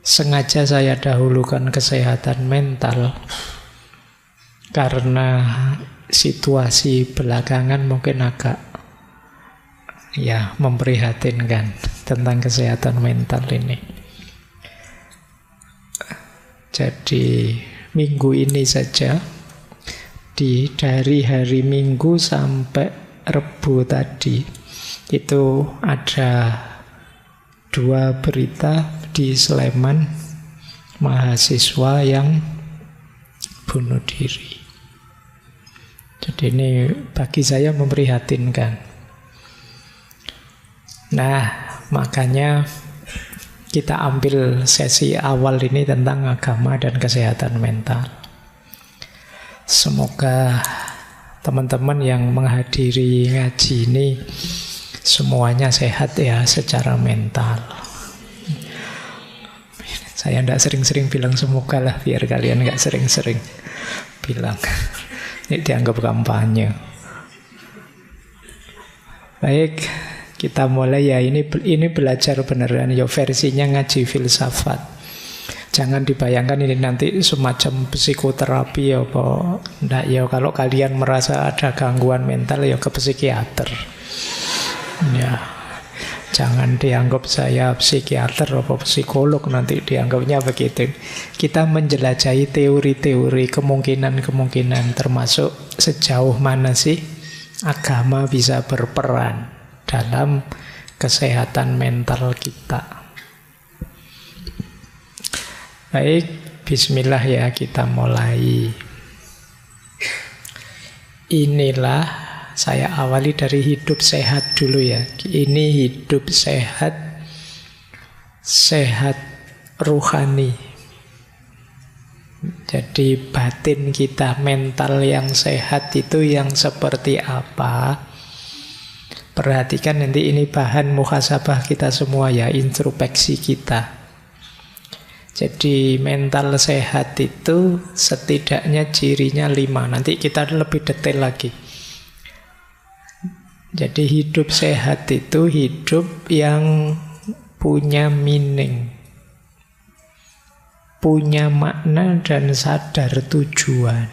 Sengaja saya dahulukan kesehatan mental karena situasi belakangan mungkin agak memprihatinkan tentang kesehatan mental ini. Jadi minggu ini saja, dari hari Minggu sampai Rebo tadi, itu ada 2 berita di Sleman, mahasiswa yang bunuh diri. Jadi ini bagi saya memprihatinkan. Nah, makanya kita ambil sesi awal ini tentang agama dan kesehatan mental. Semoga teman-teman yang menghadiri ngaji ini semuanya sehat ya secara mental. Saya tidak sering-sering bilang semoga lah, biar kalian nggak sering-sering bilang. Ini dianggap kampanye. Baik, kita mulai ya. Ini belajar beneran ya, versinya ngaji filsafat. Jangan dibayangkan ini nanti semacam psikoterapi ya apa. Nggak ya, kalau kalian merasa ada gangguan mental ya ke psikiater. Ya, jangan dianggap saya psikiater atau psikolog, nanti dianggapnya begitu. Kita menjelajahi teori-teori, kemungkinan-kemungkinan, termasuk sejauh mana sih agama bisa berperan dalam kesehatan mental kita. Baik, bismillah ya, kita mulai. Inilah, saya awali dari hidup sehat dulu ya. Ini hidup sehat, sehat rohani. Jadi batin kita, mental yang sehat itu yang seperti apa? Perhatikan nanti, ini bahan muhasabah kita semua ya, introspeksi kita. Jadi mental sehat itu setidaknya cirinya 5. Nanti kita lebih detail lagi. Jadi hidup sehat itu hidup yang punya meaning, punya makna dan sadar tujuan.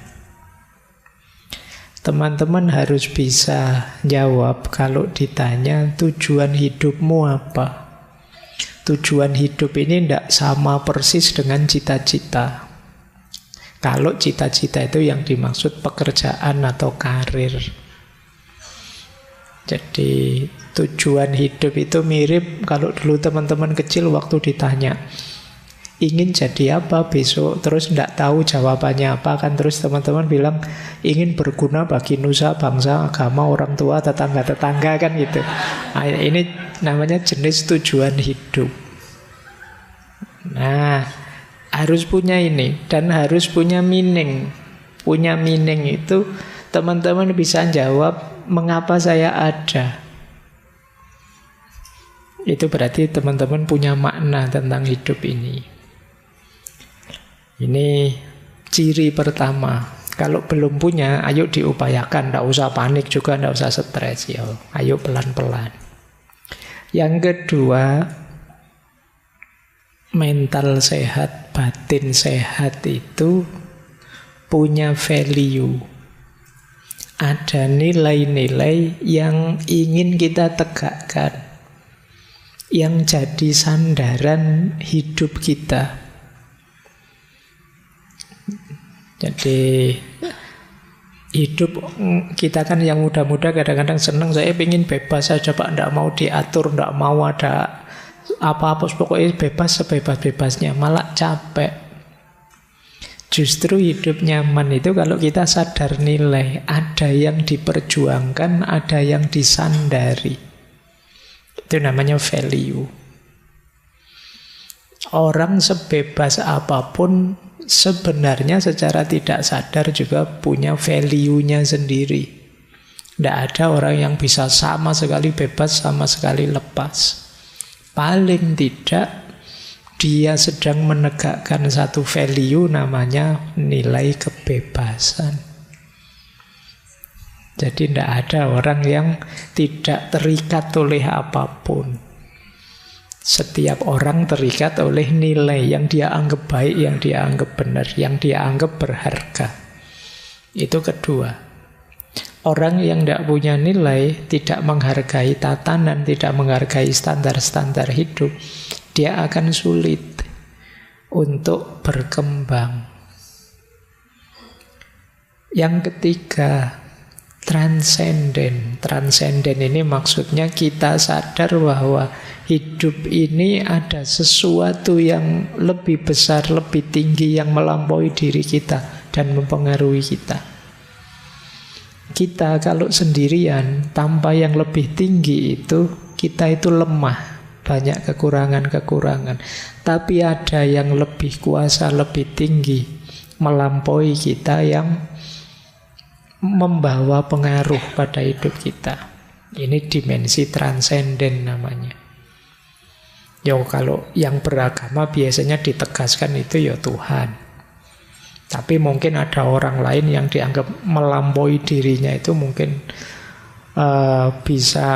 Teman-teman harus bisa jawab kalau ditanya tujuan hidupmu apa. Tujuan hidup ini tidak sama persis dengan cita-cita. Kalau cita-cita itu yang dimaksud pekerjaan atau karir. Jadi tujuan hidup itu mirip kalau dulu teman-teman kecil waktu ditanya ingin jadi apa besok, terus tidak tahu jawabannya apa, kan terus teman-teman bilang ingin berguna bagi nusa, bangsa, agama, orang tua, tetangga-tetangga, kan gitu. Nah, ini namanya jenis tujuan hidup. Nah, harus punya ini dan harus punya meaning. Punya meaning itu teman-teman bisa jawab mengapa saya ada. Itu berarti teman-teman punya makna tentang hidup ini. Ini ciri pertama. Kalau belum punya, ayo diupayakan. Tidak usah panik juga, tidak usah stres ya. Ayo pelan-pelan. Yang kedua, mental sehat, batin sehat itu punya value. Ada nilai-nilai yang ingin kita tegakkan, yang jadi sandaran hidup kita. Jadi hidup kita kan yang muda-muda kadang-kadang senang, saya ingin bebas saja Pak, tidak mau diatur, tidak mau ada apa-apa, pokoknya bebas sebebas-bebasnya, malah capek. Justru hidup nyaman itu kalau kita sadar nilai, ada yang diperjuangkan, ada yang disandari. Itu namanya value. Orang sebebas apapun sebenarnya secara tidak sadar juga punya value-nya sendiri. Tidak ada orang yang bisa sama sekali bebas, sama sekali lepas. Paling tidak dia sedang menegakkan satu value namanya nilai kebebasan. Jadi tidak ada orang yang tidak terikat oleh apapun. Setiap orang terikat oleh nilai yang dia anggap baik, yang dia anggap benar, yang dia anggap berharga. Itu kedua. Orang yang tidak punya nilai, tidak menghargai tatanan, tidak menghargai standar-standar hidup, dia akan sulit untuk berkembang. Yang ketiga, transenden. Transenden ini maksudnya kita sadar bahwa hidup ini ada sesuatu yang lebih besar, lebih tinggi, yang melampaui diri kita dan mempengaruhi kita. Kita kalau sendirian tanpa yang lebih tinggi itu, kita itu lemah, banyak kekurangan-kekurangan. Tapi ada yang lebih kuasa, lebih tinggi, melampaui kita, yang membawa pengaruh pada hidup kita. Ini dimensi transenden namanya. Kalau yang beragama biasanya ditegaskan itu ya Tuhan. Tapi mungkin ada orang lain yang dianggap melampaui dirinya, itu mungkin bisa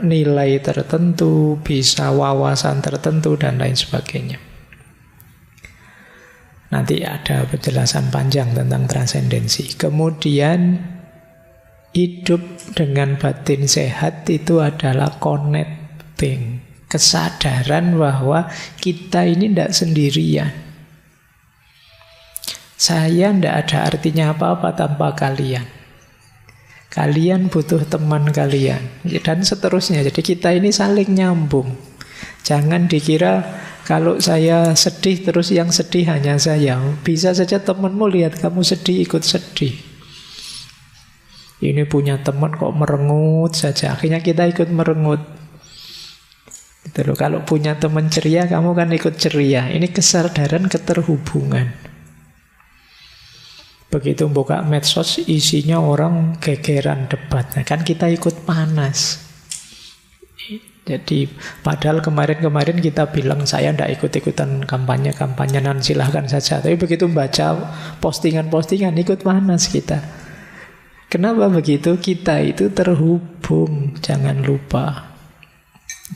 nilai tertentu, bisa wawasan tertentu, dan lain sebagainya. Nanti ada penjelasan panjang tentang transendensi. Kemudian hidup dengan batin sehat itu adalah connecting. Kesadaran bahwa kita ini tidak sendirian. Saya tidak ada artinya apa-apa tanpa kalian. Kalian butuh teman kalian. Dan seterusnya. Jadi kita ini saling nyambung. Jangan dikira kalau saya sedih terus yang sedih hanya saya. Bisa saja temanmu lihat kamu sedih, ikut sedih. Ini punya teman kok merengut saja, akhirnya kita ikut merengut. Gitu loh. Kalau punya teman ceria, kamu kan ikut ceria. Ini kesadaran keterhubungan. Begitu buka medsos, isinya orang gegeran debat. Nah, kan kita ikut panas. Jadi padahal kemarin-kemarin kita bilang saya tidak ikut-ikutan kampanye-kampanyenan, silahkan saja. Tapi begitu baca postingan-postingan, ikut panas kita. Kenapa begitu? Kita itu terhubung, jangan lupa.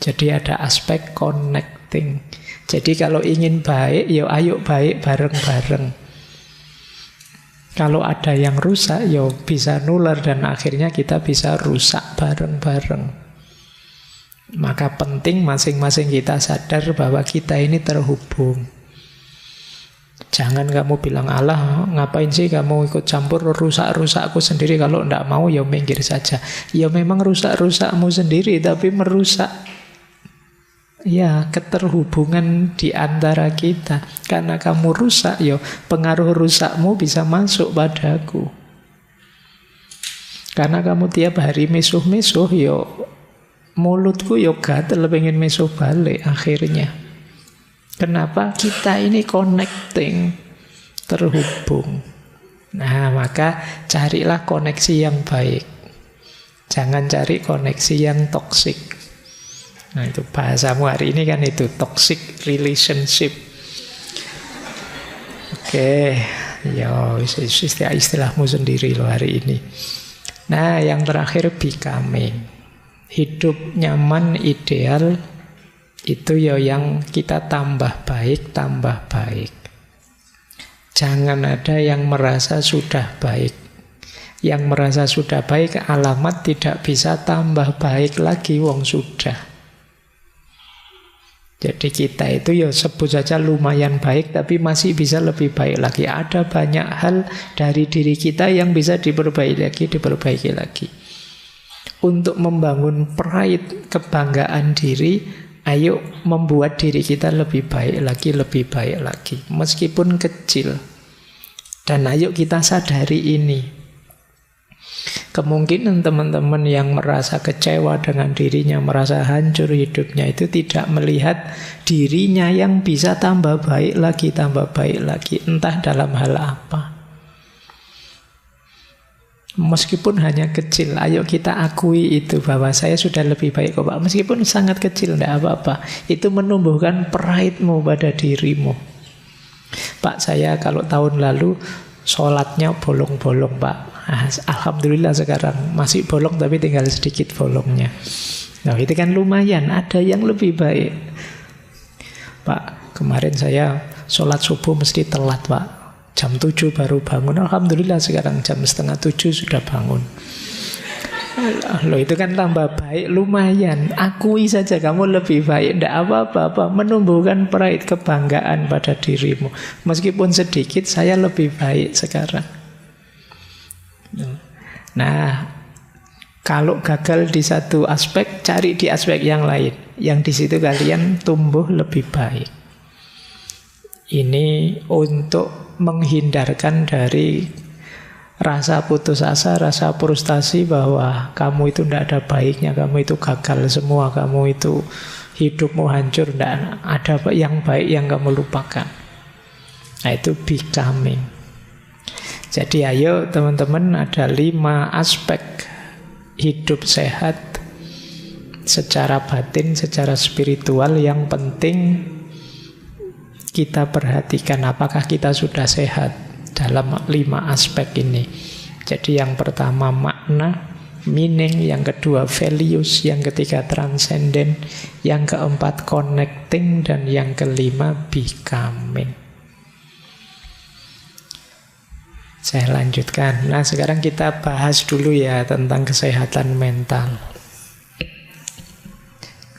Jadi ada aspek connecting. Jadi kalau ingin baik, ya ayo baik bareng-bareng. Kalau ada yang rusak, ya bisa nular dan akhirnya kita bisa rusak bareng-bareng. Maka penting masing-masing kita sadar bahwa kita ini terhubung. Jangan kamu bilang, Allah ngapain sih kamu ikut campur rusak-rusakku sendiri, kalau tidak mau ya minggir saja. Ya memang rusak-rusakmu sendiri, tapi merusak ya keterhubungan di antara kita. Karena kamu rusak, ya pengaruh rusakmu bisa masuk padaku. Karena kamu tiap hari misuh-misuh, ya mulutku yo gatel pengen meso balik akhirnya. Kenapa? Kita ini connecting, terhubung. Nah, maka carilah koneksi yang baik. Jangan cari koneksi yang toksik. Nah, itu bahasamu hari ini kan itu, toxic relationship. Oke, ya istilahmu sendiri loh hari ini. Nah, yang terakhir becoming. Hidup nyaman, ideal, itu ya yang kita tambah baik, tambah baik. Jangan ada yang merasa sudah baik. Yang merasa sudah baik, alamat tidak bisa tambah baik lagi, wong sudah. Jadi kita itu ya sebut saja lumayan baik, tapi masih bisa lebih baik lagi. Ada banyak hal dari diri kita yang bisa diperbaiki lagi. Untuk membangun pride, kebanggaan diri, ayo membuat diri kita lebih baik lagi. Meskipun kecil. Dan ayo kita sadari ini. Kemungkinan teman-teman yang merasa kecewa dengan dirinya, merasa hancur hidupnya, itu tidak melihat dirinya yang bisa tambah baik lagi. Entah dalam hal apa. Meskipun hanya kecil, ayo kita akui itu, bahwa saya sudah lebih baik kok Pak. Meskipun sangat kecil, tidak apa-apa. Itu menumbuhkan pride-mu pada dirimu. Pak, saya kalau tahun lalu sholatnya bolong-bolong Pak. Alhamdulillah sekarang masih bolong, tapi tinggal sedikit bolongnya. Nah, itu kan lumayan, ada yang lebih baik. Pak, kemarin saya sholat subuh mesti telat, Pak. Jam 7 baru bangun. Alhamdulillah sekarang jam setengah 7 sudah bangun. Loh, itu kan tambah baik, lumayan. Akui saja kamu lebih baik, tidak apa-apa, menumbuhkan pride, kebanggaan pada dirimu. Meskipun sedikit, saya lebih baik sekarang. Nah, kalau gagal di satu aspek, cari di aspek yang lain. Yang di situ kalian tumbuh lebih baik. Ini untuk menghindarkan dari rasa putus asa, rasa frustasi bahwa kamu itu tidak ada baiknya, kamu itu gagal semua, kamu itu hidupmu hancur, tidak ada yang baik yang kamu lupakan. Nah, itu becoming. Jadi ayo teman-teman, ada 5 aspek hidup sehat secara batin, secara spiritual yang penting kita perhatikan apakah kita sudah sehat dalam 5 aspek ini. Jadi yang pertama makna, meaning, yang kedua values, yang ketiga transcendent, yang keempat connecting, dan yang kelima becoming. Saya lanjutkan. Nah, sekarang kita bahas dulu ya tentang kesehatan mental.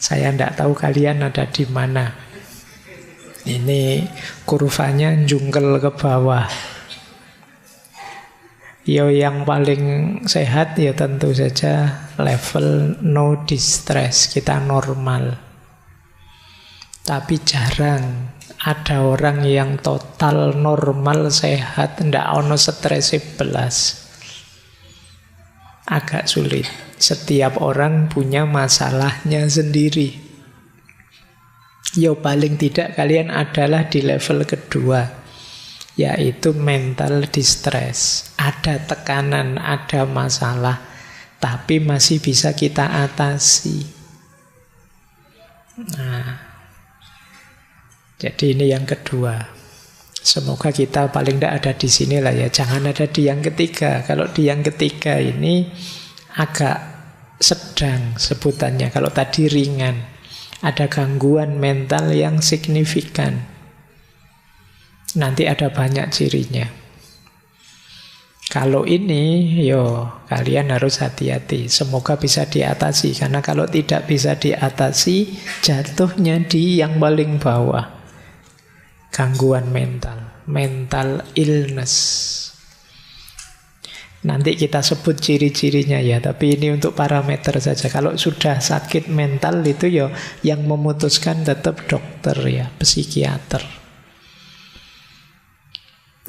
Saya tidak tahu kalian ada di mana. Ini kurvanya jungkel ke bawah. Yo, yang paling sehat ya tentu saja level no distress, kita normal. Tapi jarang ada orang yang total normal sehat, ndak ono stres belas. Agak sulit. Setiap orang punya masalahnya sendiri. Yo, paling tidak kalian adalah di level kedua, yaitu mental distress. Ada tekanan, ada masalah, tapi masih bisa kita atasi. Nah, jadi ini yang kedua. Semoga kita paling tidak ada di sini lah ya. Jangan ada di yang ketiga. Kalau di yang ketiga ini agak sedang sebutannya. Kalau tadi ringan, ada gangguan mental yang signifikan. Nanti ada banyak cirinya. Kalau ini, kalian harus hati-hati. Semoga bisa diatasi. Karena kalau tidak bisa diatasi, jatuhnya di yang paling bawah. Gangguan mental, mental illness. Nanti kita sebut ciri-cirinya ya, tapi ini untuk parameter saja. Kalau sudah sakit mental itu yang memutuskan tetap dokter ya, psikiater.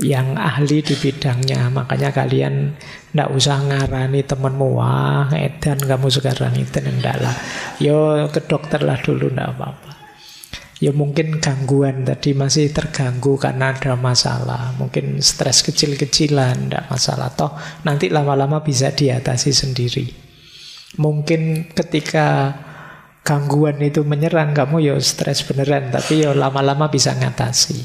Yang ahli di bidangnya. Makanya kalian tidak usah ngarani temenmu, wah edan kamu sekarang itu, enggak lah. Ke dokter lah dulu, enggak apa-apa. Mungkin gangguan tadi masih terganggu karena ada masalah. Mungkin stres kecil-kecilan, tidak masalah. Toh nanti lama-lama bisa diatasi sendiri. Mungkin ketika gangguan itu menyerang kamu stres beneran, tapi lama-lama bisa ngatasi.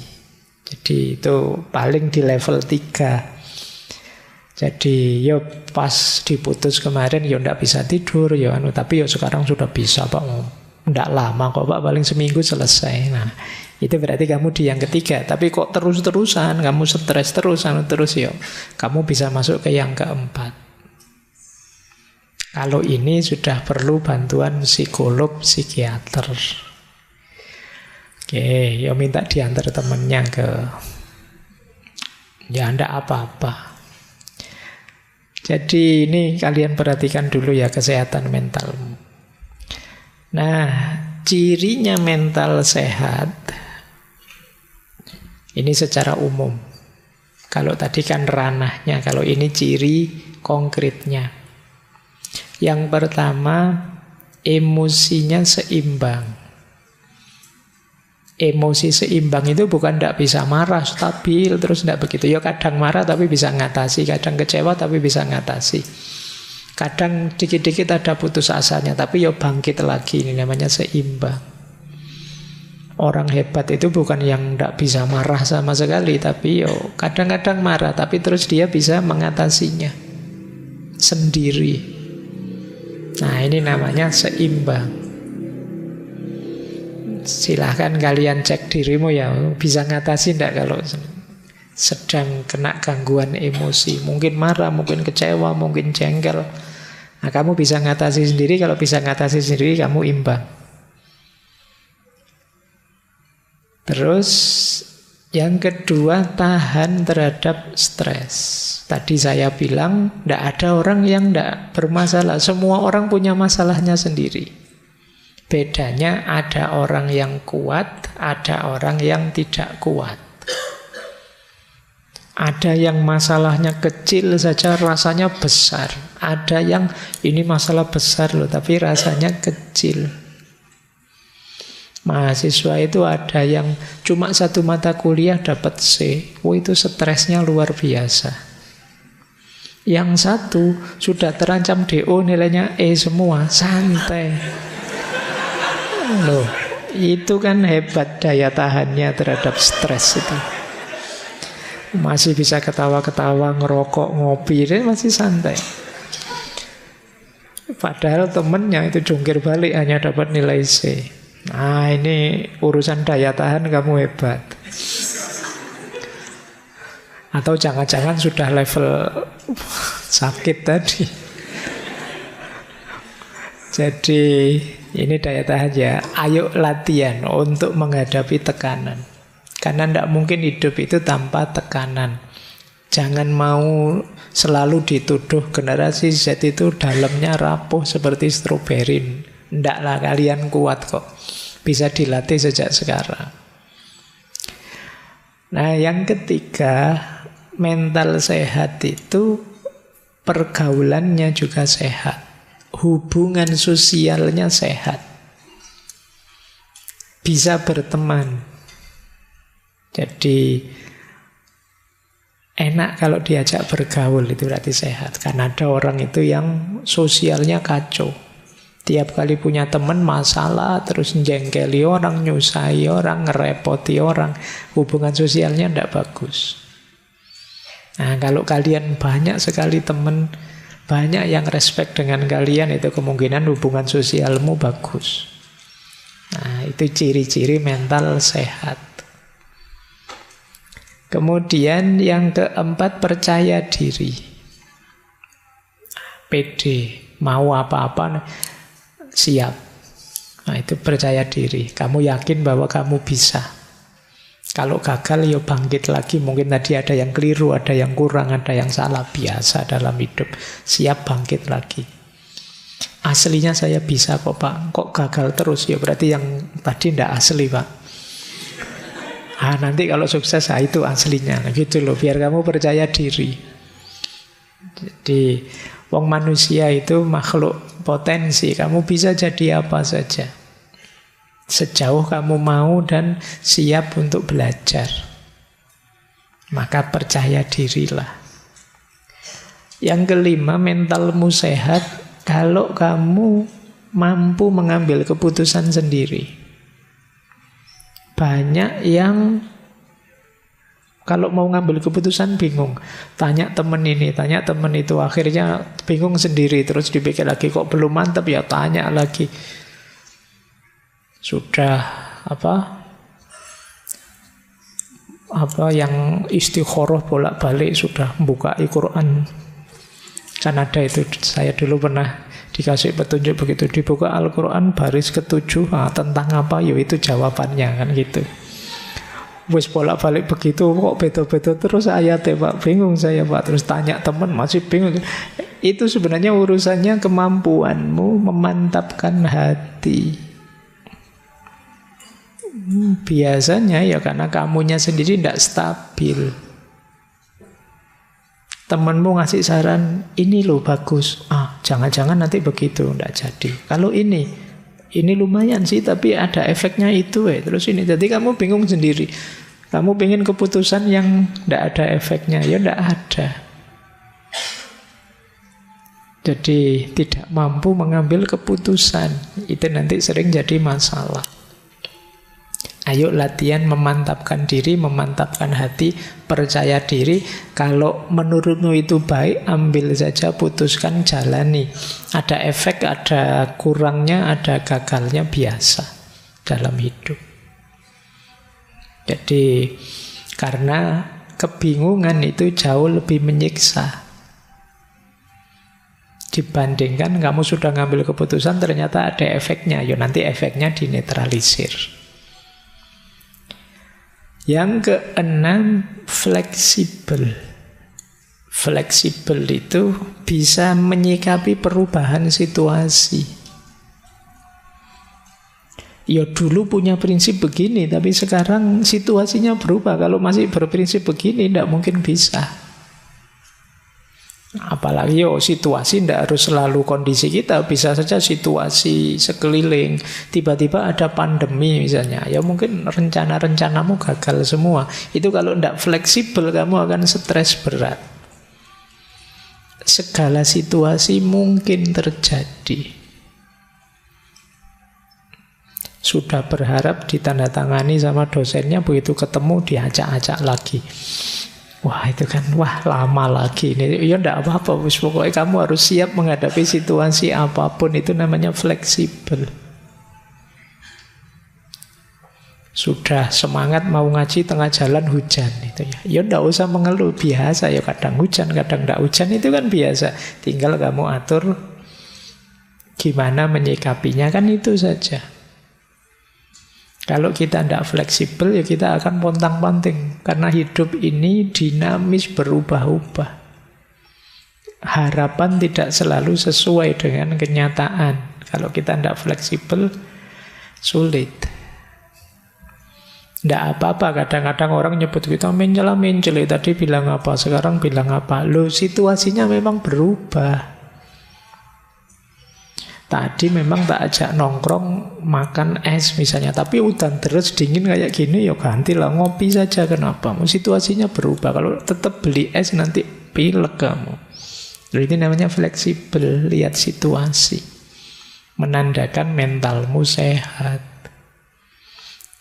Jadi itu paling di level 3. Jadi pas diputus kemarin tidak bisa tidur tapi sekarang sudah bisa Pak. Tidak lama kok Pak, paling seminggu selesai. Nah, itu berarti kamu di yang ketiga. Tapi kok terus-terusan, kamu stres terus, kamu bisa masuk ke yang keempat. Kalau ini sudah perlu bantuan psikolog, psikiater. Oke, minta diantar temennya ke... enggak apa-apa. Jadi ini kalian perhatikan dulu ya kesehatan mentalmu. Nah, cirinya mental sehat ini secara umum. Kalau tadi kan ranahnya, kalau ini ciri konkretnya. Yang pertama, emosinya seimbang. Emosi seimbang itu bukan tidak bisa marah, stabil, terus tidak begitu. Kadang marah tapi bisa ngatasi, kadang kecewa tapi bisa ngatasi. Kadang dikit-dikit ada putus asanya, tapi bangkit lagi. Ini namanya seimbang. Orang hebat itu bukan yang tidak bisa marah sama sekali, tapi kadang-kadang marah, tapi terus dia bisa mengatasinya sendiri. Nah, ini namanya seimbang. Silahkan kalian cek dirimu ya, bisa ngatasi enggak kalau sedang kena gangguan emosi. Mungkin marah, mungkin kecewa, mungkin jengkel. Nah, kamu bisa ngatasi sendiri. Kalau bisa ngatasi sendiri, kamu imbang. Terus yang kedua, tahan terhadap stres. Tadi saya bilang, tidak ada orang yang tidak bermasalah. Semua orang punya masalahnya sendiri. Bedanya ada orang yang kuat, ada orang yang tidak kuat. Ada yang masalahnya kecil saja rasanya besar. Ada yang ini masalah besar loh, tapi rasanya kecil. Mahasiswa itu ada yang cuma satu mata kuliah dapat C. Itu stresnya luar biasa. Yang satu sudah terancam DO, nilainya E semua, santai. Loh, itu kan hebat daya tahannya terhadap stres itu. Masih bisa ketawa-ketawa, ngerokok, ngopi, dia masih santai. Padahal temennya itu jungkir balik hanya dapat nilai C. Nah, ini urusan daya tahan kamu hebat. Atau jangan-jangan sudah level sakit tadi. Jadi ini daya tahan ya. Ayo latihan untuk menghadapi tekanan. Karena tidak mungkin hidup itu tanpa tekanan. Jangan mau selalu dituduh generasi Z itu dalamnya rapuh seperti stroberi. Ndaklah, kalian kuat kok. Bisa dilatih sejak sekarang. Nah, yang ketiga, mental sehat itu pergaulannya juga sehat. Hubungan sosialnya sehat. Bisa berteman. Jadi enak kalau diajak bergaul, itu berarti sehat. Karena ada orang itu yang sosialnya kacau. Tiap kali punya teman masalah, terus jengkeli orang, nyusahi orang, ngerepoti orang. Hubungan sosialnya tidak bagus. Nah, kalau kalian banyak sekali teman, banyak yang respect dengan kalian, itu kemungkinan hubungan sosialmu bagus. Nah, itu ciri-ciri mental sehat. Kemudian yang keempat, percaya diri. Pede, mau apa-apa siap. Nah, itu percaya diri. Kamu yakin bahwa kamu bisa. Kalau gagal, ya bangkit lagi. Mungkin tadi ada yang keliru, ada yang kurang, ada yang salah. Biasa dalam hidup. Siap bangkit lagi. Aslinya saya bisa kok, Pak. Kok gagal terus? Ya berarti yang tadi tidak asli, Pak. Nanti kalau sukses, itu aslinya. Nah, gitu loh, biar kamu percaya diri. Jadi wong manusia itu makhluk potensi. Kamu bisa jadi apa saja, sejauh kamu mau dan siap untuk belajar. Maka percaya dirilah. Yang kelima, mentalmu sehat kalau kamu mampu mengambil keputusan sendiri. Banyak yang kalau mau ngambil keputusan bingung. Tanya temen ini, tanya temen itu. Akhirnya bingung sendiri. Terus dipikir lagi, kok belum mantap ya, tanya lagi. Sudah apa yang istikharah bolak-balik, sudah buka Al-Quran. Kan ada itu, saya dulu pernah dikasih petunjuk begitu. Dibuka Al-Quran baris ke-7, tentang apa? Ya itu jawabannya, kan gitu. Wis bolak-balik begitu, kok beda-beda terus ayatnya, Pak. Bingung saya, Pak. Terus tanya teman, masih bingung. Itu sebenarnya urusannya kemampuanmu memantapkan hati. Biasanya ya karena kamunya sendiri tidak stabil. Temanmu ngasih saran, ini loh bagus. Jangan-jangan nanti begitu, tidak jadi. Kalau ini lumayan sih, tapi ada efeknya itu. Terus ini, jadi kamu bingung sendiri. Kamu pengen keputusan yang tidak ada efeknya, ya tidak ada. Jadi tidak mampu mengambil keputusan. Itu nanti sering jadi masalah. Ayo latihan memantapkan diri, memantapkan hati, percaya diri. Kalau menurutmu itu baik, ambil saja, putuskan, jalani. Ada efek, ada kurangnya, ada gagalnya, biasa. dalam hidup. Jadi karena kebingungan itu jauh lebih menyiksa dibandingkan kamu sudah ngambil keputusan ternyata ada efeknya. Ya nanti efeknya dinetralisir. Yang keenam, fleksibel. Fleksibel itu bisa menyikapi perubahan situasi. Ya dulu punya prinsip begini, tapi sekarang situasinya berubah. Kalau masih berprinsip begini, tidak mungkin bisa. Apalagi situasi tidak harus selalu kondisi kita. Bisa saja situasi sekeliling. Tiba-tiba ada pandemi misalnya. Ya mungkin rencana-rencanamu gagal semua. Itu kalau tidak fleksibel, kamu akan stres berat. Segala situasi mungkin terjadi. Sudah berharap ditandatangani sama dosennya, begitu ketemu diajak-ajak lagi. Wah itu kan, lama lagi ini. Ya enggak apa-apa, pokoknya kamu harus siap menghadapi situasi apapun. Itu namanya fleksibel. Sudah semangat mau ngaji, tengah jalan hujan itu ya. Ya enggak usah mengeluh, biasa ya, kadang hujan, kadang enggak hujan, itu kan biasa. Tinggal kamu atur gimana menyikapinya, kan itu saja. Kalau kita tidak fleksibel, ya kita akan pontang-panting. Karena hidup ini dinamis, berubah-ubah. Harapan tidak selalu sesuai dengan kenyataan. Kalau kita tidak fleksibel, sulit. Tidak apa-apa, kadang-kadang orang nyebut kita mencela-mencela. Tadi bilang apa, sekarang bilang apa. Loh, situasinya memang berubah. Tadi memang tak ajak nongkrong makan es misalnya, tapi udan terus dingin kayak gini, ya gantilah ngopi saja. Kenapa? Situasinya berubah. Kalau tetap beli es nanti pilek kamu. Jadi ini namanya fleksibel, lihat situasi. Menandakan mentalmu sehat.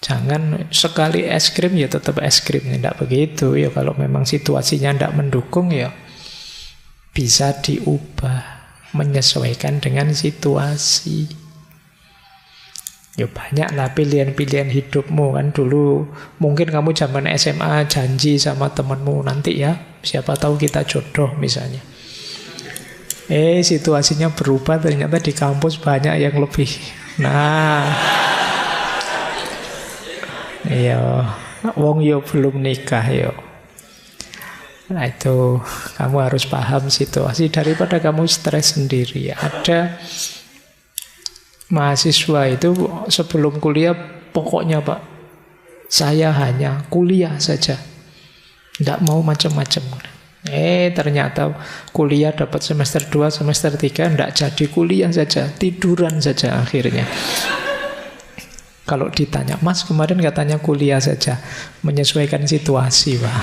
Jangan sekali es krim ya tetap es krim, tidak begitu. Ya kalau memang situasinya tidak mendukung ya bisa diubah. Menyesuaikan dengan situasi. Ya banyaklah pilihan-pilihan hidupmu kan. Dulu mungkin kamu zaman SMA janji sama temanmu, nanti ya siapa tahu kita jodoh misalnya. Situasinya berubah, ternyata di kampus banyak yang lebih. Nah, iya, wong yo belum nikah yo. Nah itu kamu harus paham situasi daripada kamu stres sendiri. Ada mahasiswa itu sebelum kuliah, pokoknya Pak, saya hanya kuliah saja, tidak mau macam-macam. Ternyata kuliah dapat semester 2, semester 3, tidak jadi kuliah saja, tiduran saja akhirnya. Kalau ditanya, Mas kemarin katanya kuliah saja, menyesuaikan situasi Pak.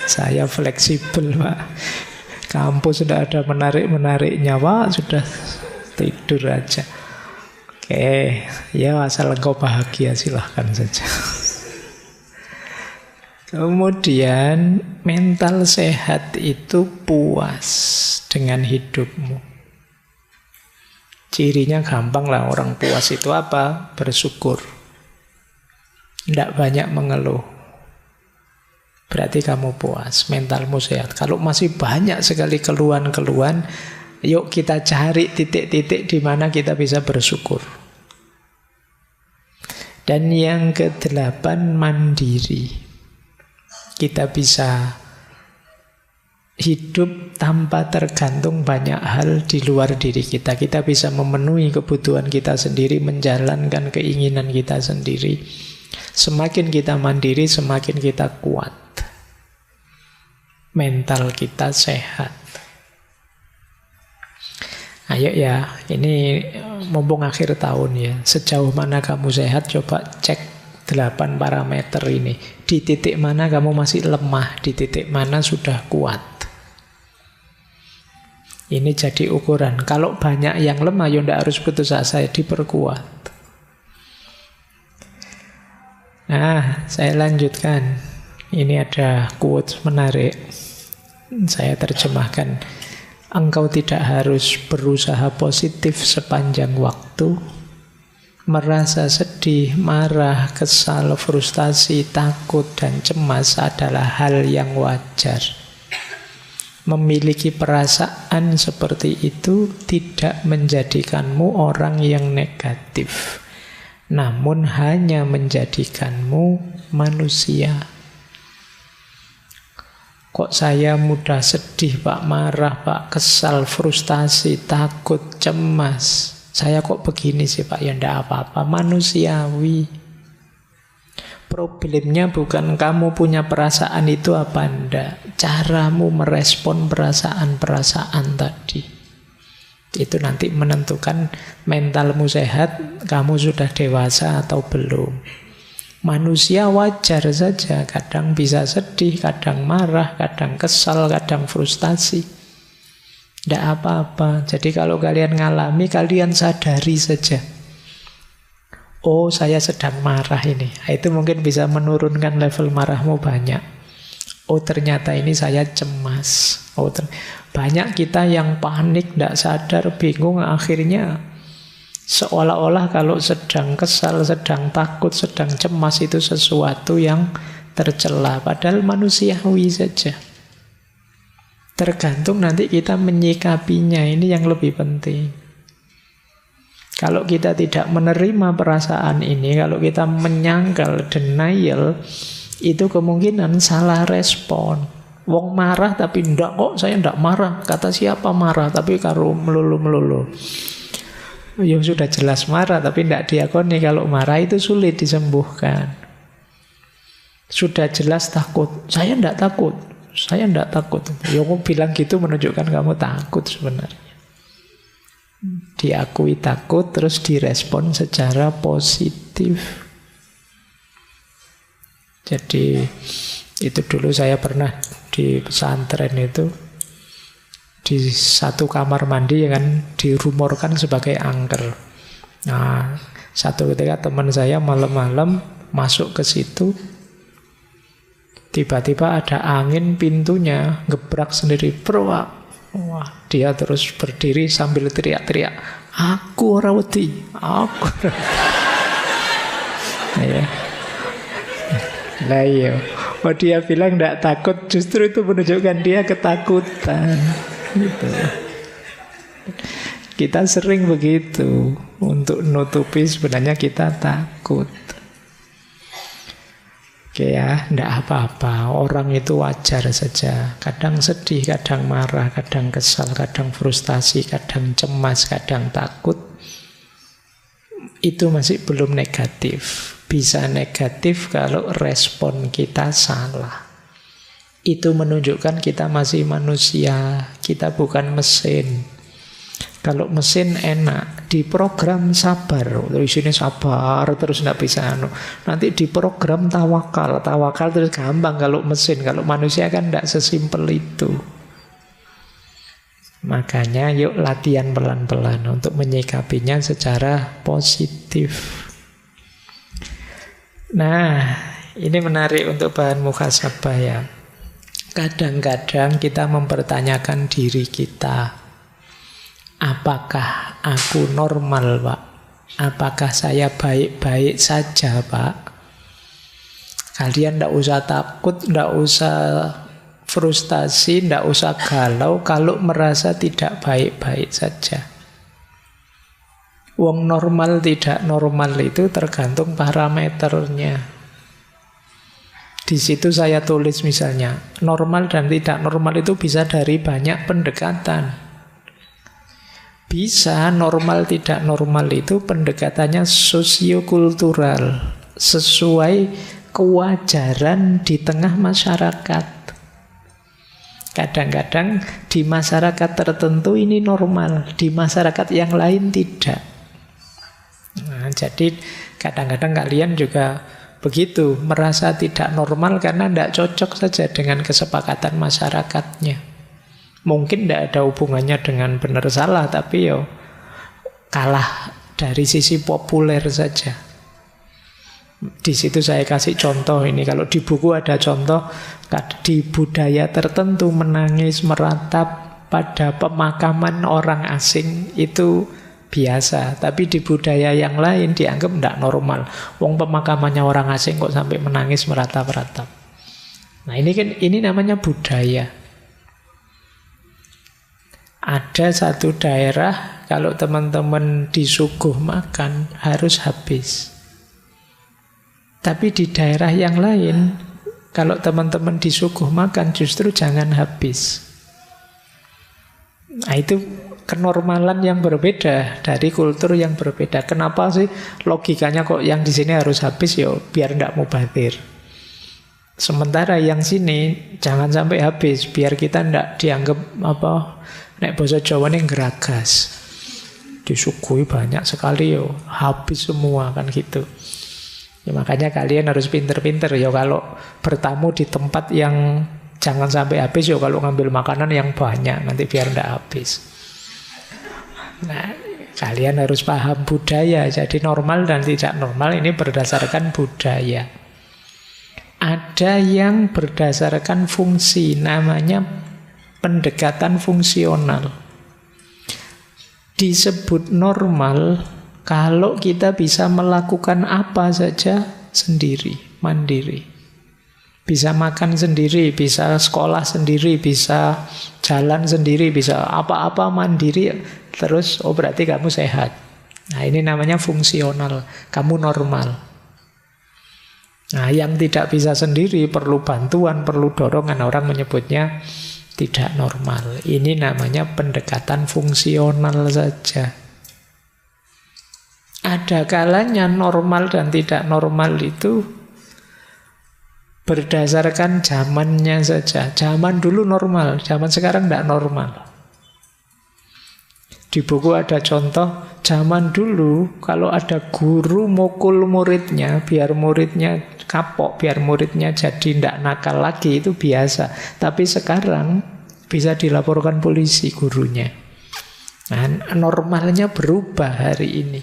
Saya fleksibel Pak. Kampus sudah ada menarik-menariknya Pak, sudah tidur aja. Oke, ya asal engkau bahagia silahkan saja. Kemudian mental sehat itu puas dengan hidupmu. Cirinya gampang lah, orang puas itu apa? Bersyukur. Tidak banyak mengeluh. Berarti kamu puas, mentalmu sehat. Kalau masih banyak sekali keluhan-keluhan, yuk kita cari titik-titik di mana kita bisa bersyukur. Dan yang ke-8, mandiri. Kita bisa hidup tanpa tergantung banyak hal di luar diri kita. Kita bisa memenuhi kebutuhan kita sendiri, menjalankan keinginan kita sendiri. Semakin kita mandiri, semakin kita kuat. Mental kita sehat. Ayo ya, ini mumpung akhir tahun ya. Sejauh mana kamu sehat, coba cek 8 parameter ini. Di titik mana kamu masih lemah, di titik mana sudah kuat. Ini jadi ukuran. Kalau banyak yang lemah, ya tidak harus putus asa, diperkuat. Nah, saya lanjutkan. Ini ada quotes menarik. Saya terjemahkan. Engkau tidak harus berusaha positif sepanjang waktu. Merasa sedih, marah, kesal, frustasi, takut, dan cemas adalah hal yang wajar. Memiliki perasaan seperti itu tidak menjadikanmu orang yang negatif, namun hanya menjadikanmu manusia. Kok saya mudah sedih, Pak, marah, Pak, kesal, frustasi, takut, cemas. Saya kok begini sih, Pak? Ya enggak apa-apa, manusiawi. Problemnya bukan kamu punya perasaan itu apa enggak, caramu merespon perasaan-perasaan tadi. Itu nanti menentukan mentalmu sehat, kamu sudah dewasa atau belum. Manusia wajar saja, kadang bisa sedih, kadang marah, kadang kesal, kadang frustasi. Tidak apa-apa. Jadi kalau kalian ngalami, kalian sadari saja. Oh, saya sedang marah ini. Itu mungkin bisa menurunkan level marahmu banyak. Oh, ternyata ini saya cemas. Banyak kita yang panik, tidak sadar, bingung, akhirnya seolah-olah kalau sedang kesal, sedang takut, sedang cemas itu sesuatu yang tercela. Padahal manusiawi saja. Tergantung nanti kita menyikapinya, ini yang lebih penting. Kalau kita tidak menerima perasaan ini, kalau kita menyangkal, denial, itu kemungkinan salah respon. Wong marah tapi ndak kok, saya ndak marah. Kata siapa marah tapi karo melulu-melulu. Ya sudah jelas marah tapi ndak diakoni. Kalau marah itu sulit disembuhkan. Sudah jelas takut, saya ndak takut. Saya ndak takut. Ya kamu bilang gitu menunjukkan kamu takut sebenarnya. Diakui takut, terus direspon secara positif. Jadi itu dulu saya pernah di pesantren itu, di satu kamar mandi kan dirumorkan sebagai angker. Nah, satu ketika teman saya malam-malam masuk ke situ, tiba-tiba ada angin, pintunya gebrak sendiri, berwak. Wah, dia terus berdiri sambil teriak-teriak, aku ora wedi, aku. Ya. Lah iya. Oh, dia bilang tidak takut, justru itu menunjukkan dia ketakutan. Gitu. Kita sering begitu, untuk nutupi sebenarnya kita takut. Oke ya, tidak apa-apa. Orang itu wajar saja. Kadang sedih, kadang marah, kadang kesal, kadang frustasi, kadang cemas, kadang takut. Itu masih belum negatif. Bisa negatif kalau respon kita salah. Itu menunjukkan kita masih manusia. Kita bukan mesin. Kalau mesin enak, diprogram sabar, isinya sabar terus tidak bisa nanti diprogram tawakal terus gampang kalau mesin. Kalau manusia kan tidak sesimpel itu. Makanya yuk latihan pelan-pelan untuk menyikapinya secara positif. Nah, ini menarik untuk bahan muhasabah ya. Kadang-kadang kita mempertanyakan diri kita. Apakah aku normal, Pak? Apakah saya baik-baik saja, Pak? Kalian tidak usah takut, tidak usah frustasi, tidak usah galau kalau merasa tidak baik-baik saja. Wong normal tidak normal itu tergantung parameternya. Di situ saya tulis misalnya, normal dan tidak normal itu bisa dari banyak pendekatan. Bisa normal tidak normal itu pendekatannya sosiokultural, sesuai kewajaran di tengah masyarakat. Kadang-kadang di masyarakat tertentu ini normal, di masyarakat yang lain tidak. Nah, jadi kadang-kadang kalian juga begitu, merasa tidak normal karena tidak cocok saja dengan kesepakatan masyarakatnya. Mungkin tidak ada hubungannya dengan benar salah, tapi yo kalah dari sisi populer saja. Di situ saya kasih contoh ini. Kalau di buku ada contoh, di budaya tertentu menangis, meratap pada pemakaman orang asing itu biasa. Tapi di budaya yang lain dianggap tidak normal. Wong pemakamannya orang asing kok sampai menangis meratap-ratap. Nah ini namanya budaya. Ada satu daerah kalau teman-teman disuguh makan harus habis. Tapi di daerah yang lain kalau teman-teman disuguh makan justru jangan habis. Nah itu kenormalan yang berbeda dari kultur yang berbeda. Kenapa sih logikanya kok yang di sini harus habis? Ya biar tidak mubazir. Sementara yang sini jangan sampai habis, biar kita tidak dianggap nek basa Jawa ini geragas. Disuguhi banyak sekali yo, habis semua kan gitu. Ya, makanya kalian harus pinter-pinter ya kalau bertamu di tempat yang jangan sampai habis ya kalau ngambil makanan yang banyak nanti biar tidak habis. Nah, kalian harus paham budaya. Jadi normal dan tidak normal ini berdasarkan budaya. Ada yang berdasarkan fungsi, namanya pendekatan fungsional. Disebut normal kalau kita bisa melakukan apa saja sendiri, mandiri. Bisa makan sendiri, bisa sekolah sendiri, bisa jalan sendiri, bisa apa-apa mandiri. Terus, oh berarti kamu sehat. Nah ini namanya fungsional, kamu normal. Nah yang tidak bisa sendiri, perlu bantuan, perlu dorongan, orang menyebutnya tidak normal. Ini namanya pendekatan fungsional saja. Ada kalanya normal dan tidak normal itu berdasarkan zamannya saja. Zaman dulu normal, zaman sekarang tidak normal. Di buku ada contoh, zaman dulu kalau ada guru mukul muridnya, biar muridnya kapok, biar muridnya jadi tidak nakal lagi, itu biasa. Tapi sekarang bisa dilaporkan polisi gurunya. Nah, normalnya berubah hari ini.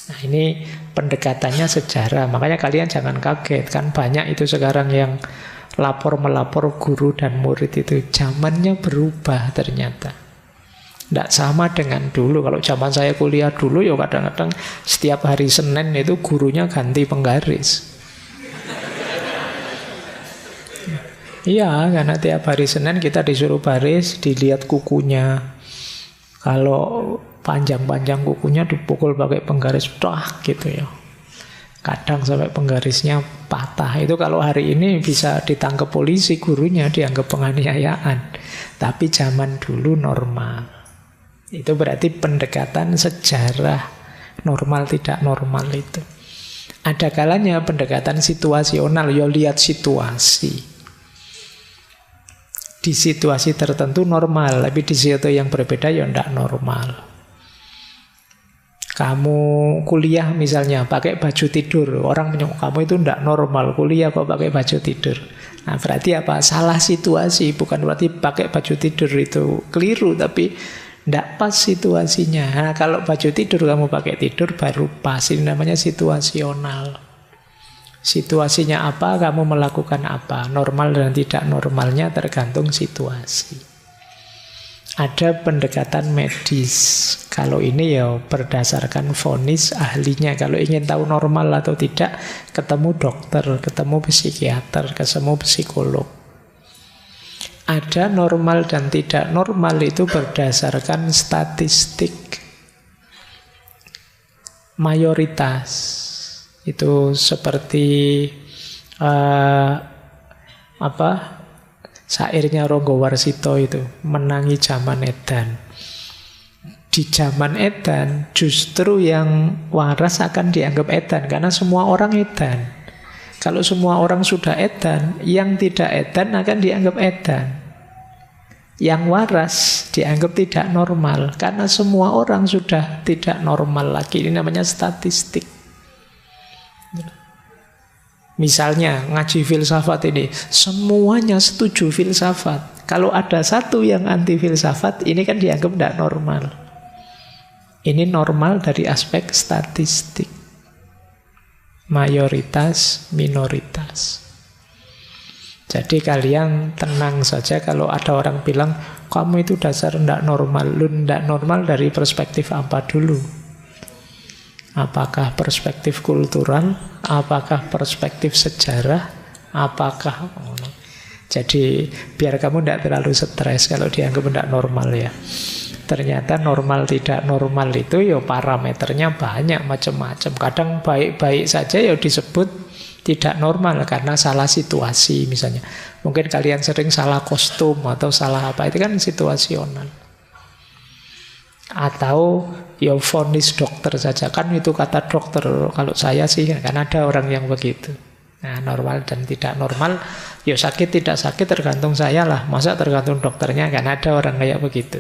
Nah, ini pendekatannya sejarah. Makanya kalian jangan kaget, kan banyak itu sekarang yang melapor guru dan murid itu. Zamannya berubah ternyata. Tidak sama dengan dulu. Kalau zaman saya kuliah dulu, ya kadang-kadang setiap hari Senin itu gurunya ganti penggaris. Iya, karena tiap hari Senin kita disuruh baris, dilihat kukunya. Kalau panjang-panjang kukunya dipukul pakai penggaris, gitu ya. Kadang sampai penggarisnya patah. Itu kalau hari ini bisa ditangkap polisi, gurunya dianggap penganiayaan. Tapi zaman dulu normal. Itu berarti pendekatan sejarah normal tidak normal itu. Ada kalanya pendekatan situasional, ya lihat situasi. Di situasi tertentu normal, tapi di situasi yang berbeda ya tidak normal. Kamu kuliah misalnya pakai baju tidur, orang menyebut kamu itu tidak normal, kuliah kok pakai baju tidur. Nah berarti apa? Salah situasi, bukan berarti pakai baju tidur itu keliru, tapi tidak pas situasinya. Nah, kalau baju tidur kamu pakai tidur baru pas. Ini namanya situasional. Situasinya apa, kamu melakukan apa. Normal dan tidak normalnya tergantung situasi. Ada pendekatan medis. Kalau ini ya berdasarkan vonis ahlinya. Kalau ingin tahu normal atau tidak, ketemu dokter, ketemu psikiater, ketemu psikolog. Ada normal dan tidak normal itu berdasarkan statistik. Mayoritas itu seperti syairnya Ronggo Warsito itu, menangi zaman edan. Di zaman edan justru yang waras akan dianggap edan karena semua orang edan. Kalau semua orang sudah edan, yang tidak edan akan dianggap edan. Yang waras dianggap tidak normal karena semua orang sudah tidak normal lagi. Ini namanya statistik. Misalnya ngaji filsafat ini, semuanya setuju filsafat. Kalau ada satu yang anti filsafat, ini kan dianggap tidak normal. Ini normal dari aspek statistik. Mayoritas, minoritas. Jadi kalian tenang saja kalau ada orang bilang kamu itu dasar ndak normal. Lu ndak normal dari perspektif apa dulu? Apakah perspektif kultural? Apakah perspektif sejarah? Apakah... Jadi biar kamu ndak terlalu stres kalau dianggap ndak normal ya. Ternyata normal tidak normal itu ya parameternya banyak macam-macam. Kadang baik-baik saja ya disebut tidak normal karena salah situasi misalnya. Mungkin kalian sering salah kostum atau salah apa, itu kan situasional. Atau ya vonis dokter saja, kan itu kata dokter. Kalau saya sih kan ada orang yang begitu. Nah, normal dan tidak normal, ya sakit tidak sakit tergantung saya lah. Masa tergantung dokternya, kan ada orang kayak begitu.